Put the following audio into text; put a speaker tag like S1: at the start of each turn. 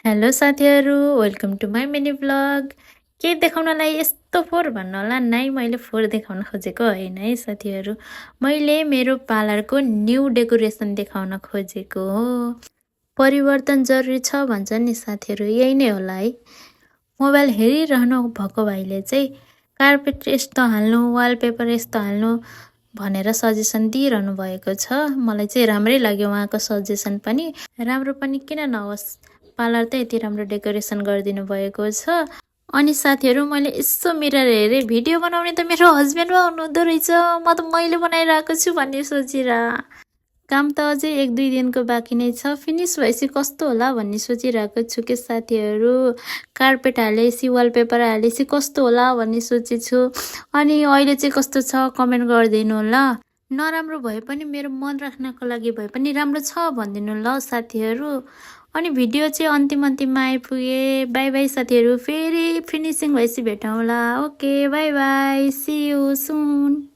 S1: Hello साथीहरू, welcome to my mini blog. के देखाउनलाई यस्तो फोहोर भन्नु होला नै, मैले फोहोर देखाउन खोजेको होइन है साथीहरू। मैले मेरो पार्लरको न्यू डेकोरेसन देखाउन खोजेको हो। परिवर्तन जरुरी छ भन्छ नि साथीहरू, यही नै होला है। मोबाइल हेरिरहनु भएको भाइले चाहिँ कार्पेट यस्तो हाल्नु, वालपेपर यस्तो हाल्नु भनेर सजेसन दिइरहनु भएको छ। मलाई चाहिँ राम्रै लाग्यो उहाँको सजेसन पनि। राम्रो पनि किन नहोस्, पार्लर त यति राम्रो डेकोरेसन गरिदिनु भएको छ। अनि साथीहरू, मैले यसो मिरर हेरेँ, भिडियो बनाउने त मेरो हस्बेन्ड हुनुहुँदो रहेछ, म त मैले बनाइरहेको छु भन्ने सोचेर। काम त अझै 1-2 दिनको बाँकी नै छ, फिनिस भएपछि कस्तो होला भन्ने सोचिरहेको छु के साथीहरू। कार्पेट हालेपछि, वालपेपर हालेपछि कस्तो होला भन्ने सोचेछु। अनि अहिले चाहिँ कस्तो छ कमेन्ट गरिदिनु ल। नराम्रो भए पनि मेरो मन राख्नको लागि भए पनि राम्रो छ भनिदिनु ल साथीहरू। अनि भिडियो चाहिँ अन्तिममा आइपुगे। बाई बाई साथीहरू, फेरि फिनिसिङ भएपछि भेटौँला। Okay, bye bye, see you soon.